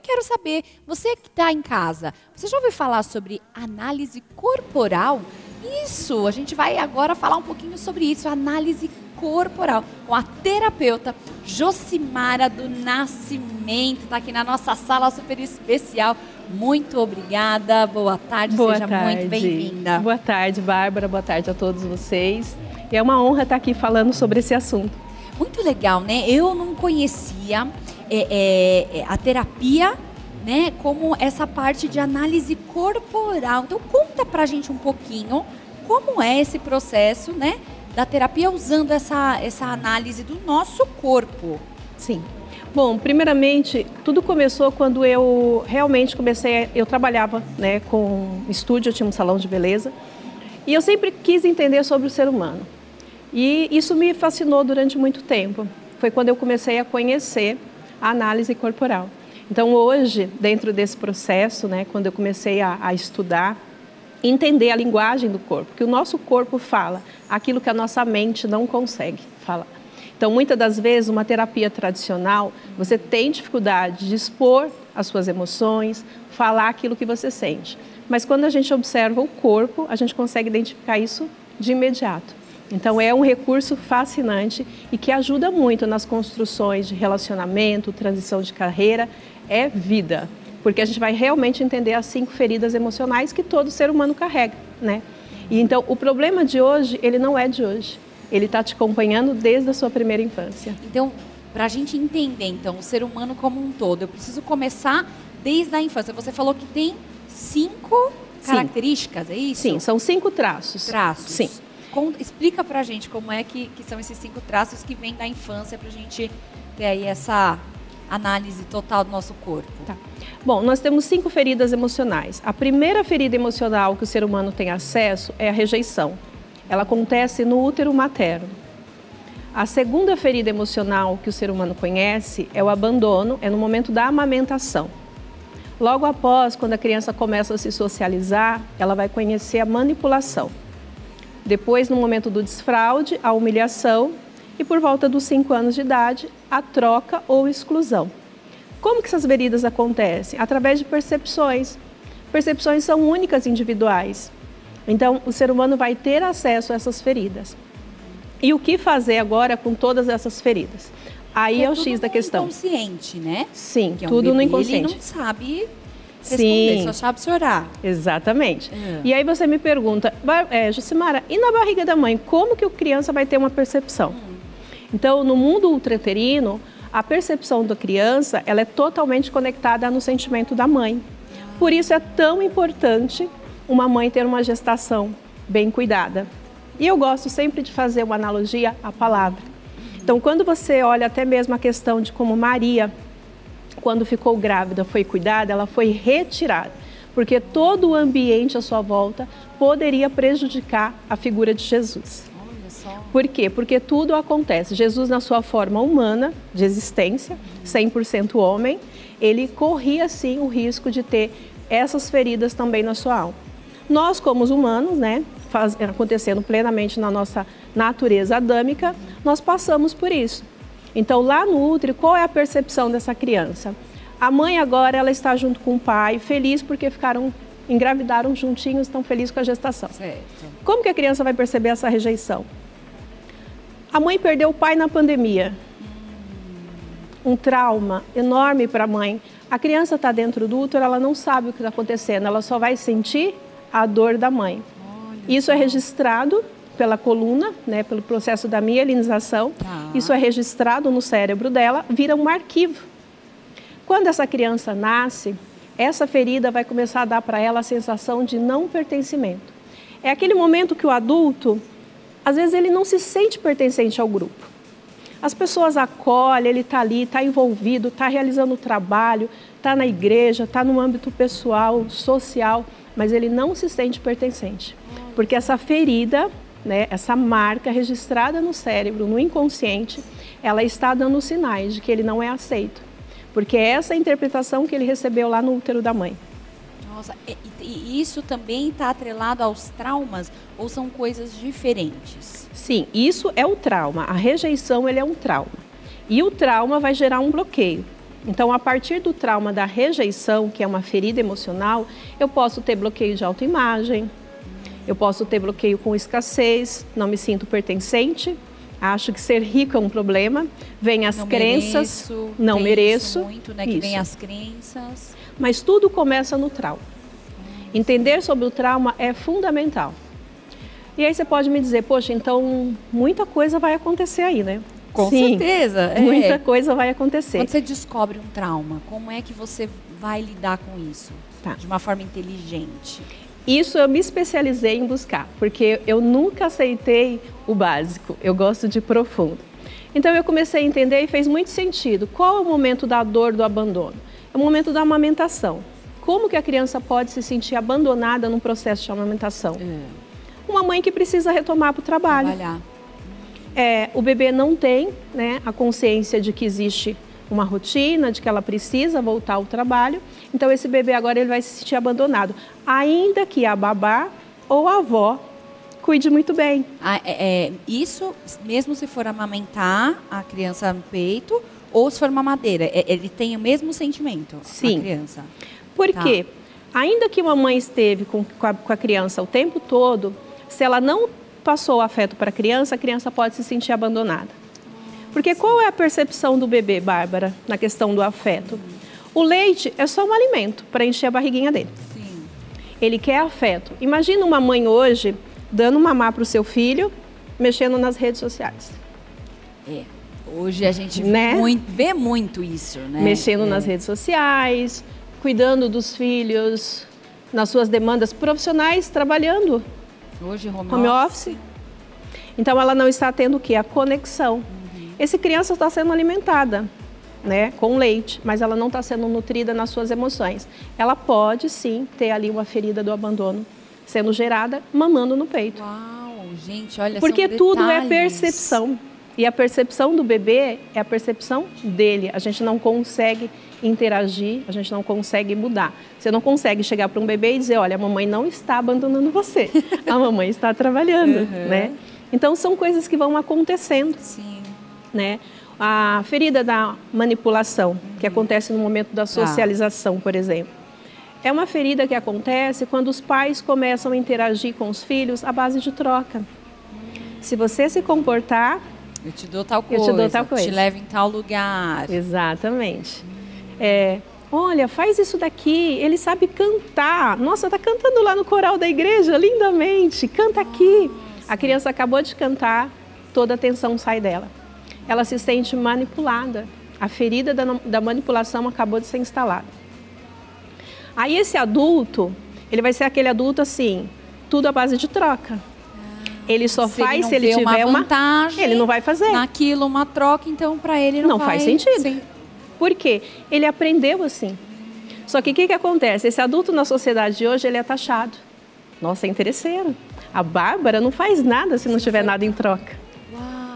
quero saber, você que está em casa, você já ouviu falar sobre análise corporal? Isso, a gente vai agora falar um pouquinho sobre isso, análise corporal, com a terapeuta Josimara do Nascimento, está aqui na nossa sala super especial. Muito obrigada, boa tarde, seja muito bem-vinda. Boa tarde, Bárbara, boa tarde a todos vocês. E é uma honra estar aqui falando sobre esse assunto. Muito legal, né? Eu não conhecia a terapia, né, como essa parte de análise corporal. Então conta pra gente um pouquinho como é esse processo, né, da terapia usando essa análise do nosso corpo. Sim. Bom, primeiramente, tudo começou quando eu realmente eu trabalhava, né, com estúdio, eu tinha um salão de beleza, e eu sempre quis entender sobre o ser humano. E isso me fascinou durante muito tempo. Foi quando eu comecei a conhecer a análise corporal. Então, hoje, dentro desse processo, né, quando eu comecei a estudar, entender a linguagem do corpo, que o nosso corpo fala aquilo que a nossa mente não consegue falar. Então, muitas das vezes, uma terapia tradicional, você tem dificuldade de expor as suas emoções, falar aquilo que você sente. Mas quando a gente observa o corpo, a gente consegue identificar isso de imediato. Então, é um recurso fascinante e que ajuda muito nas construções de relacionamento, transição de carreira, é vida. Porque a gente vai realmente entender as 5 feridas emocionais que todo ser humano carrega, né? E então, o problema de hoje, ele não é de hoje. Ele está te acompanhando desde a sua primeira infância. Então, para a gente entender, então, o ser humano como um todo, eu preciso começar desde a infância. Você falou que tem 5 características, é isso? Sim, são 5 traços. Traços. Sim. Explica pra gente como é que são esses 5 traços que vêm da infância pra gente ter aí essa análise total do nosso corpo. Tá. Bom, nós temos 5 feridas emocionais. A primeira ferida emocional que o ser humano tem acesso é a rejeição. Ela acontece no útero materno. A segunda ferida emocional que o ser humano conhece é o abandono, é no momento da amamentação. Logo após, quando a criança começa a se socializar, ela vai conhecer a manipulação. Depois, no momento do desfraude, a humilhação e por volta dos 5 anos de idade, a troca ou exclusão. Como que essas feridas acontecem? Através de percepções. Percepções são únicas, individuais. Então, o ser humano vai ter acesso a essas feridas. E o que fazer agora com todas essas feridas? Aí é o X da questão. Inconsciente, né? Sim, porque tudo um bebê, no inconsciente. Ele não sabe responder, só sabe chorar. Exatamente. E aí você me pergunta, Josimara, e na barriga da mãe, como que a criança vai ter uma percepção? Então, no mundo ultrauterino, a percepção da criança, ela é totalmente conectada no sentimento da mãe. Por isso é tão importante uma mãe ter uma gestação bem cuidada. E eu gosto sempre de fazer uma analogia à palavra. Então, quando você olha até mesmo a questão de como Maria, quando ficou grávida, foi cuidada, ela foi retirada, porque todo o ambiente à sua volta poderia prejudicar a figura de Jesus. Olha só. Por quê? Porque tudo acontece. Jesus, na sua forma humana, de existência, 100% homem, ele corria, sim, o risco de ter essas feridas também na sua alma. Nós, como os humanos, né, acontecendo plenamente na nossa natureza adâmica, nós passamos por isso. Então, lá no útero, qual é a percepção dessa criança? A mãe agora, ela está junto com o pai, feliz porque engravidaram juntinhos, estão felizes com a gestação. Certo. Como que a criança vai perceber essa rejeição? A mãe perdeu o pai na pandemia. Um trauma enorme para a mãe. A criança está dentro do útero, ela não sabe o que está acontecendo, ela só vai sentir a dor da mãe. Isso é registrado pela coluna, né, pelo processo da mielinização. Isso é registrado no cérebro dela, vira um arquivo. Quando essa criança nasce, essa ferida vai começar a dar para ela a sensação de não pertencimento. É aquele momento que o adulto, às vezes ele não se sente pertencente ao grupo. As pessoas acolhem, ele está ali, está envolvido, está realizando o trabalho, está na igreja, está no âmbito pessoal, social, mas ele não se sente pertencente. Porque essa ferida, né, essa marca registrada no cérebro, no inconsciente, ela está dando sinais de que ele não é aceito. Porque é essa a interpretação que ele recebeu lá no útero da mãe. Nossa, e isso também está atrelado aos traumas ou são coisas diferentes? Sim, isso é o trauma. A rejeição, ele é um trauma. E o trauma vai gerar um bloqueio. Então, a partir do trauma da rejeição, que é uma ferida emocional, eu posso ter bloqueio de autoimagem, eu posso ter bloqueio com escassez, não me sinto pertencente, acho que ser rico é um problema, vem as crenças, não mereço. Muito, né? Que vem as crenças. Mas tudo começa no trauma. Entender sobre o trauma é fundamental. E aí você pode me dizer, poxa, então muita coisa vai acontecer aí, né? Com Sim, certeza. muita coisa vai acontecer. Quando você descobre um trauma, como é que você vai lidar com isso? Tá. De uma forma inteligente. Isso eu me especializei em buscar, porque eu nunca aceitei o básico, eu gosto de profundo. Então eu comecei a entender e fez muito sentido. Qual é o momento da dor, do abandono? É o momento da amamentação. Como que a criança pode se sentir abandonada num processo de amamentação? Uma mãe que precisa retomar para o trabalho. O bebê não tem, né, a consciência de que existe uma rotina, de que ela precisa voltar ao trabalho. Então esse bebê agora ele vai se sentir abandonado, ainda que a babá ou a avó cuide muito bem. Isso mesmo se for amamentar a criança no peito ou se for mamadeira, ele tem o mesmo sentimento? Sim. A criança. Por quê? Ainda que uma mãe esteve com a criança o tempo todo, se ela não passou o afeto para a criança pode se sentir abandonada. Porque qual é a percepção do bebê, Bárbara, na questão do afeto? O leite é só um alimento para encher a barriguinha dele. Sim. Ele quer afeto. Imagina uma mãe hoje dando mamar para o seu filho, mexendo nas redes sociais. Hoje a gente vê muito isso, né? Mexendo nas redes sociais, cuidando dos filhos, nas suas demandas profissionais, trabalhando. Hoje home office. Então ela não está tendo o quê? A conexão. Essa criança está sendo alimentada, né, com leite, mas ela não está sendo nutrida nas suas emoções. Ela pode sim ter ali uma ferida do abandono sendo gerada mamando no peito. Uau, gente, olha, porque são tudo detalhes. é percepção. E a percepção do bebê é a percepção dele. A gente não consegue interagir, a gente não consegue mudar. Você não consegue chegar para um bebê e dizer, olha, a mamãe não está abandonando você, a mamãe está trabalhando, né? Então são coisas que vão acontecendo. Sim. Né? A ferida da manipulação, que acontece no momento da socialização, por exemplo. É uma ferida que acontece quando os pais começam a interagir com os filhos à base de troca. Se você se comportar... Eu te dou tal coisa, te levo em tal lugar. Exatamente. Olha, faz isso daqui, ele sabe cantar. Nossa, está cantando lá no coral da igreja, lindamente. Canta aqui. A criança acabou de cantar, toda a atenção sai dela. Ela se sente manipulada. A ferida da manipulação acabou de ser instalada. Aí esse adulto, ele vai ser aquele adulto assim, tudo à base de troca. Ele só faz se ele tiver uma vantagem. Ele não vai fazer. Naquilo, uma troca, então para ele não faz sentido. Por quê? Ele aprendeu assim. Só que o que acontece? Esse adulto na sociedade de hoje, ele é taxado. Nossa, é interesseiro. A Bárbara não faz nada se não tiver nada em troca.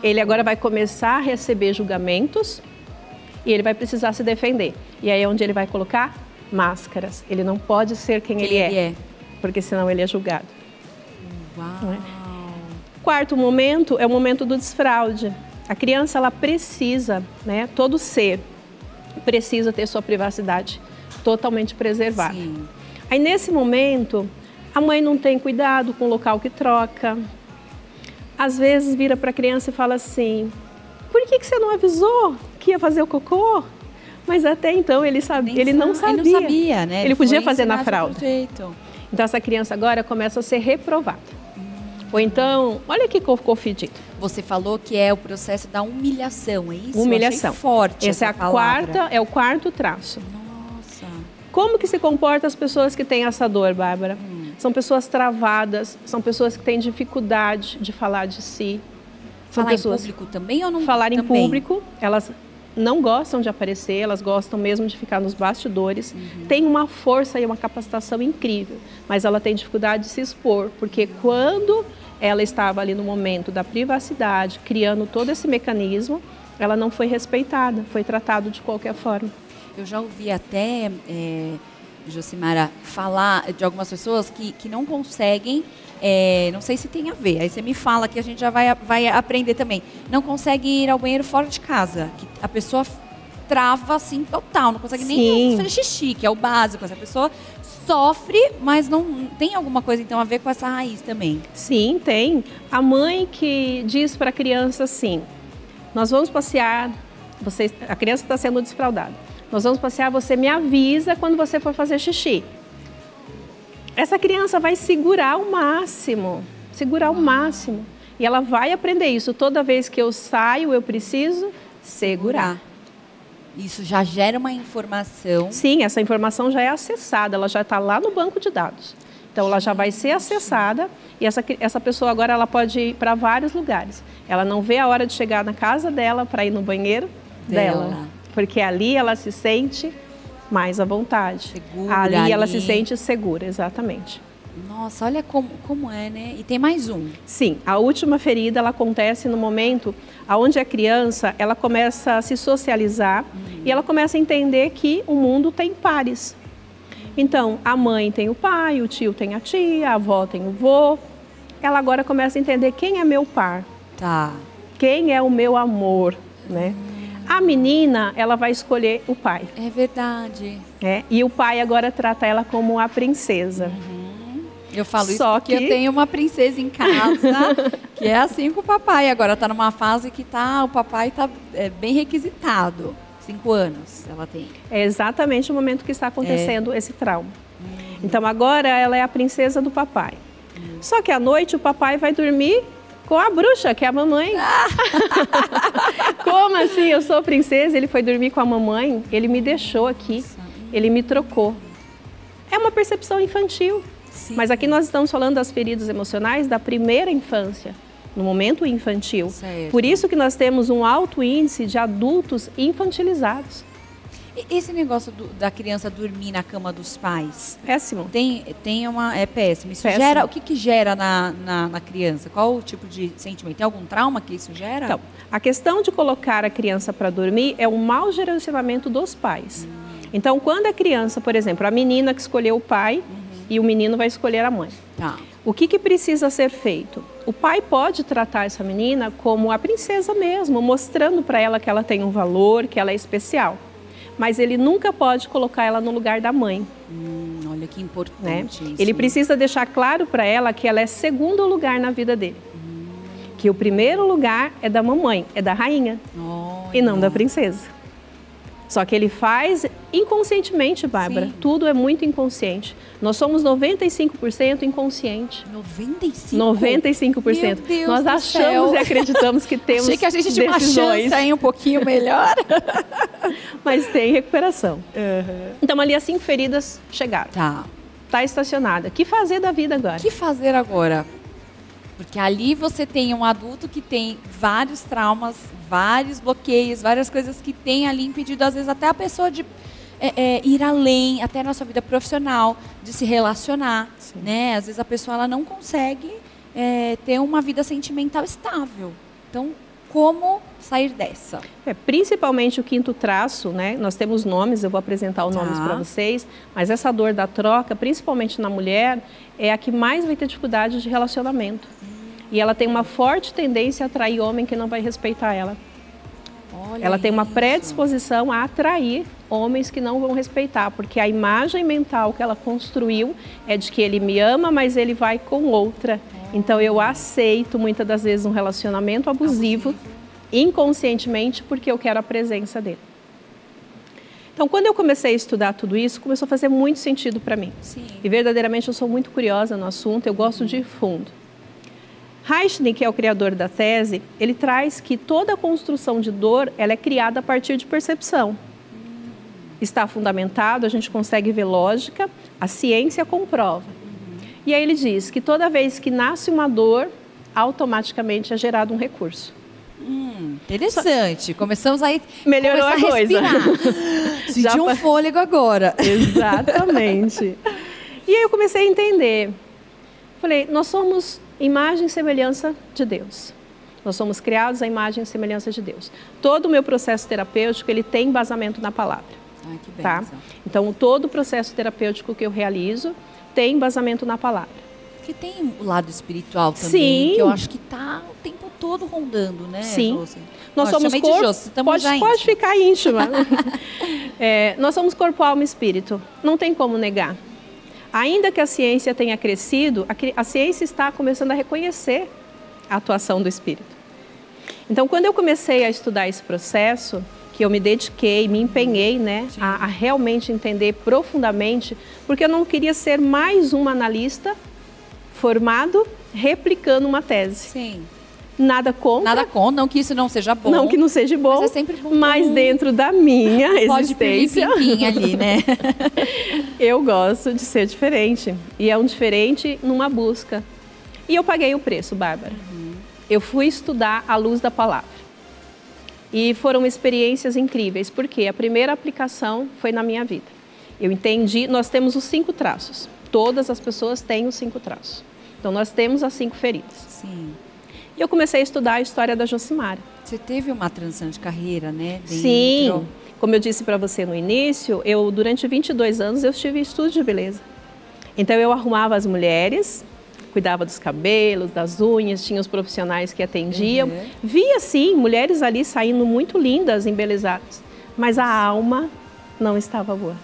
Ele agora vai começar a receber julgamentos e ele vai precisar se defender. E aí é onde ele vai colocar máscaras. Ele não pode ser quem ele é, porque senão ele é julgado. Uau. Quarto momento é o momento do desfraude. A criança, ela precisa, né, todo ser precisa ter sua privacidade totalmente preservada. Sim. Aí nesse momento, a mãe não tem cuidado com o local que troca. Às vezes vira para a criança e fala assim, por que você não avisou que ia fazer o cocô? Mas até então ele não sabia. Ele não sabia, né? Ele podia fazer na fralda. Então essa criança agora começa a ser reprovada. Ou então, olha que cocô fedido. Você falou que é o processo da humilhação, é isso? Humilhação. Eu achei forte essa é o quarto traço. Nossa. Como que se comportam as pessoas que têm essa dor, Bárbara? São pessoas travadas, são pessoas que têm dificuldade de falar de si. Falar em público também ou não? Falar em público, elas não gostam de aparecer, elas gostam mesmo de ficar nos bastidores. Tem uma força e uma capacitação incrível, mas ela tem dificuldade de se expor, porque quando ela estava ali no momento da privacidade, criando todo esse mecanismo, ela não foi respeitada, foi tratada de qualquer forma. Eu já ouvi até... Josimara, falar de algumas pessoas que não conseguem, não sei se tem a ver, aí você me fala que a gente já vai aprender também, não consegue ir ao banheiro fora de casa, que a pessoa trava assim total, não consegue nem fazer xixi, que é o básico. Essa pessoa sofre, mas não tem alguma coisa então a ver com essa raiz também. Sim, tem. A mãe que diz para a criança assim: nós vamos passear, a criança está sendo desfraldada. Nós vamos passear, você me avisa quando você for fazer xixi. Essa criança vai segurar o máximo. E ela vai aprender isso. Toda vez que eu saio, eu preciso segurar. Isso já gera uma informação. Sim, essa informação já é acessada, ela já está lá no banco de dados. Então, ela já vai ser acessada e essa pessoa agora ela pode ir para vários lugares. Ela não vê a hora de chegar na casa dela para ir no banheiro dela. Porque ali ela se sente mais à vontade. Segura, ali ela se sente segura, exatamente. Nossa, olha como é, né? E tem mais um. Sim, a última ferida ela acontece no momento onde a criança ela começa a se socializar e ela começa a entender que o mundo tem pares. Então, a mãe tem o pai, o tio tem a tia, a avó tem o vô. Ela agora começa a entender quem é meu par. Tá. Quem é o meu amor, né? A menina, ela vai escolher o pai. É verdade. E o pai agora trata ela como a princesa. Eu falo isso porque eu tenho uma princesa em casa que é assim com o papai. Agora está numa fase que o papai está bem requisitado. 5 anos ela tem. É exatamente o momento que está acontecendo esse trauma. Então agora ela é a princesa do papai. Só que à noite o papai vai dormir com a bruxa, que é a mamãe. Como assim? Eu sou princesa, ele foi dormir com a mamãe, ele me deixou aqui, ele me trocou. É uma percepção infantil. Sim. Mas aqui nós estamos falando das feridas emocionais da primeira infância, no momento infantil. Certo. Por isso que nós temos um alto índice de adultos infantilizados. E esse negócio da criança dormir na cama dos pais? Péssimo. É péssimo. Isso péssimo. Gera, o que gera na criança? Qual o tipo de sentimento? Tem algum trauma que isso gera? Então, a questão de colocar a criança para dormir é o mau gerenciamento dos pais. Então, quando a criança, por exemplo, a menina que escolheu o pai, e o menino vai escolher a mãe. Tá. O que precisa ser feito? O pai pode tratar essa menina como a princesa mesmo, mostrando para ela que ela tem um valor, que ela é especial. Mas ele nunca pode colocar ela no lugar da mãe. Olha que importante isso. Ele precisa deixar claro para ela que ela é segundo lugar na vida dele. Que o primeiro lugar é da mamãe, é da rainha, e não da princesa. Só que ele faz inconscientemente, Bárbara. Sim. Tudo é muito inconsciente. Nós somos 95% inconsciente. 95%? 95%. Meu Deus Nós achamos e acreditamos que temos Achei que a gente tinha uma chance aí um pouquinho melhor. Mas tem recuperação. Então, ali as 5 feridas chegaram. Tá estacionada. O que fazer da vida agora? O que fazer agora? Porque ali você tem um adulto que tem vários traumas, vários bloqueios, várias coisas que tem ali impedido, às vezes, até a pessoa de ir além, até na sua vida profissional, de se relacionar. Né? Às vezes a pessoa ela não consegue ter uma vida sentimental estável. Então, como sair dessa? Principalmente o 5º traço, né? Nós temos nomes, eu vou apresentar os nomes para vocês, mas essa dor da troca, principalmente na mulher, é a que mais vai ter dificuldade de relacionamento. E ela tem uma forte tendência a atrair homem que não vai respeitar ela. Olha ela tem uma isso. predisposição a atrair homens que não vão respeitar, porque a imagem mental que ela construiu é de que ele me ama, mas ele vai com outra. Então eu aceito muitas das vezes um relacionamento abusivo, inconscientemente, porque eu quero a presença dele. Então, quando eu comecei a estudar tudo isso, começou a fazer muito sentido para mim. Sim. E verdadeiramente eu sou muito curiosa no assunto, eu gosto de ir fundo. Reichenich, que é o criador da tese, ele traz que toda a construção de dor, ela é criada a partir de percepção. Está fundamentado, a gente consegue ver lógica, a ciência comprova. E aí ele diz que toda vez que nasce uma dor, automaticamente é gerado um recurso. Interessante. Começamos aí melhorou a coisa. Senti um fôlego agora. Exatamente. E aí eu comecei a entender. Falei, nós somos imagem e semelhança de Deus. Nós somos criados à imagem e semelhança de Deus. Todo o meu processo terapêutico, ele tem embasamento na palavra. Ai, que bem. Tá? Então, todo o processo terapêutico que eu realizo tem embasamento na palavra. Porque tem o lado espiritual também, Sim. que eu acho que está o tempo todo rondando, né, Sim. Josi? Nós somos corpo, pode ficar íntima. Nós somos corpo, alma e espírito. Não tem como negar. Ainda que a ciência tenha crescido, a ciência está começando a reconhecer a atuação do espírito. Então, quando eu comecei a estudar esse processo, que eu me dediquei, me empenhei, né, a realmente entender profundamente, porque eu não queria ser mais um analista formado replicando uma tese. Sim. Nada contra. Nada contra, não que isso não seja bom. Não que não seja bom, mas é sempre bom. Mas dentro da minha existência, pode ali, né? Eu gosto de ser diferente. E é um diferente numa busca. E eu paguei o preço, Bárbara. Eu fui estudar à luz da palavra. E foram experiências incríveis, porque a primeira aplicação foi na minha vida. Eu entendi, nós temos os 5 traços. Todas as pessoas têm os 5 traços. Então, nós temos as 5 feridas. Sim. E eu comecei a estudar a história da Josimara. Você teve uma transição de carreira, né? Dentro. Sim. Como eu disse para você no início, durante 22 anos, eu estive em estúdio de beleza. Então, eu arrumava as mulheres, cuidava dos cabelos, das unhas, tinha os profissionais que atendiam. Via, sim, mulheres ali saindo muito lindas, embelezadas. Mas a alma não estava boa.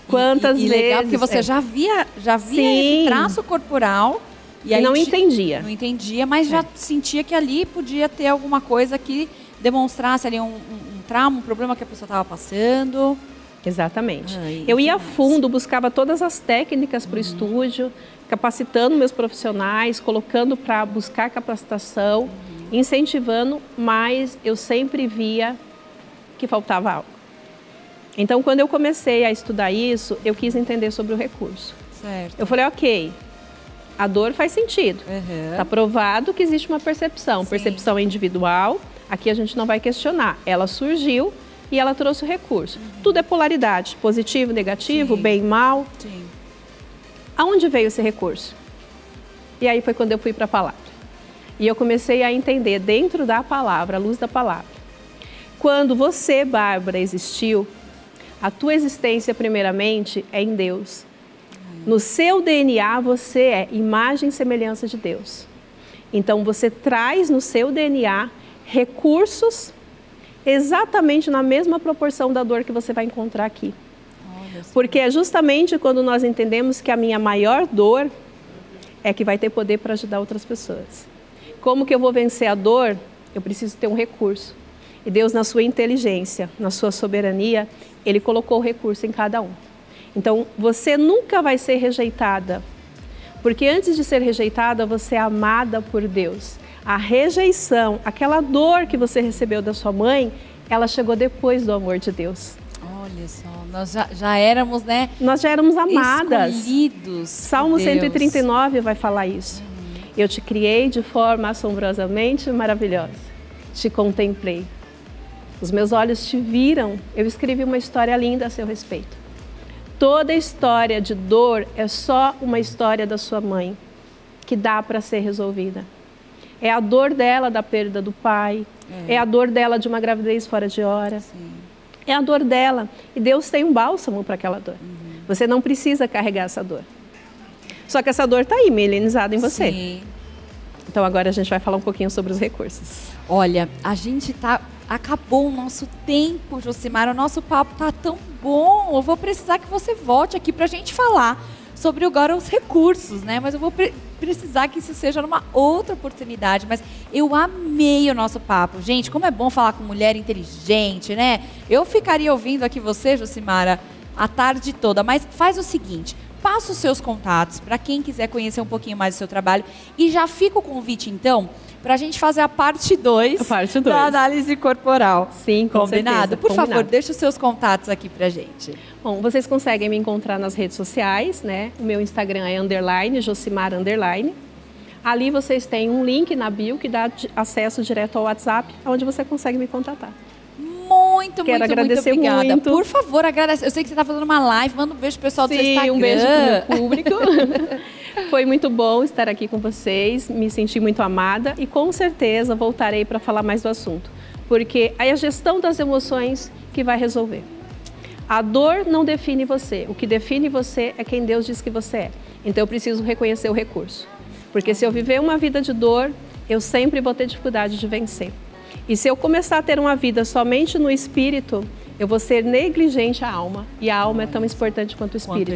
Quantas vezes... legal, porque você já via esse traço corporal... E aí não entendia. Não entendia, mas já sentia que ali podia ter alguma coisa que demonstrasse ali um trauma, um problema que a pessoa estava passando. Exatamente. Eu ia a fundo, buscava todas as técnicas para o estúdio, capacitando meus profissionais, colocando para buscar capacitação, incentivando, mas eu sempre via que faltava algo. Então, quando eu comecei a estudar isso, eu quis entender sobre o recurso. Certo. Eu falei, ok, a dor faz sentido. Está provado que existe uma percepção. Sim. Percepção individual, aqui a gente não vai questionar. Ela surgiu e ela trouxe o recurso. Tudo é polaridade, positivo, negativo, bem, mal. Sim. Aonde veio esse recurso? E aí foi quando eu fui para a palavra. E eu comecei a entender dentro da palavra, a luz da palavra. Quando você, Bárbara, existiu, a tua existência primeiramente é em Deus. No seu DNA, você é imagem e semelhança de Deus. Então, você traz no seu DNA recursos exatamente na mesma proporção da dor que você vai encontrar aqui. Porque é justamente quando nós entendemos que a minha maior dor é que vai ter poder para ajudar outras pessoas. Como que eu vou vencer a dor? Eu preciso ter um recurso. E Deus, na sua inteligência, na sua soberania, Ele colocou o recurso em cada um. Então, você nunca vai ser rejeitada, porque antes de ser rejeitada, você é amada por Deus. A rejeição, aquela dor que você recebeu da sua mãe, ela chegou depois do amor de Deus. Olha só, nós já éramos, né? Nós já éramos amadas. Escolhidos. Salmo 139 vai falar isso. Eu te criei de forma assombrosamente maravilhosa. Te contemplei. Os meus olhos te viram. Eu escrevi uma história linda a seu respeito. Toda história de dor é só uma história da sua mãe, que dá para ser resolvida. É a dor dela da perda do pai, é a dor dela de uma gravidez fora de hora, é a dor dela. E Deus tem um bálsamo para aquela dor. Você não precisa carregar essa dor. Só que essa dor está aí, milenizada em você. Sim. Então agora a gente vai falar um pouquinho sobre os recursos. Olha, a gente acabou o nosso tempo, Josimara, o nosso papo tá tão bom. Eu vou precisar que você volte aqui para a gente falar sobre agora os recursos, né? Mas eu vou precisar que isso seja numa outra oportunidade. Mas eu amei o nosso papo. Gente, como é bom falar com mulher inteligente, né? Eu ficaria ouvindo aqui você, Josimara, a tarde toda. Mas faz o seguinte, passa os seus contatos para quem quiser conhecer um pouquinho mais do seu trabalho. E já fica o convite, então, para a gente fazer a parte 2 da análise corporal. Sim, com combinado? certeza. Por favor, deixa os seus contatos aqui para a gente. Bom, vocês conseguem me encontrar nas redes sociais, né? O meu Instagram é _Josimara_. Ali vocês têm um link na bio que dá acesso direto ao WhatsApp, onde você consegue me contatar. Quero agradecer muito obrigada. Muito. Por favor, agradece. Eu sei que você está fazendo uma live, manda um beijo pro pessoal do seu Instagram. Um beijo pro meu público. Foi muito bom estar aqui com vocês, me senti muito amada e com certeza voltarei para falar mais do assunto, porque é a gestão das emoções que vai resolver. A dor não define você, o que define você é quem Deus diz que você é. Então eu preciso reconhecer o recurso, porque se eu viver uma vida de dor, eu sempre vou ter dificuldade de vencer. E se eu começar a ter uma vida somente no espírito, eu vou ser negligente à alma. E a alma é tão importante quanto o espírito.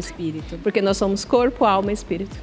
Porque nós somos corpo, alma e espírito.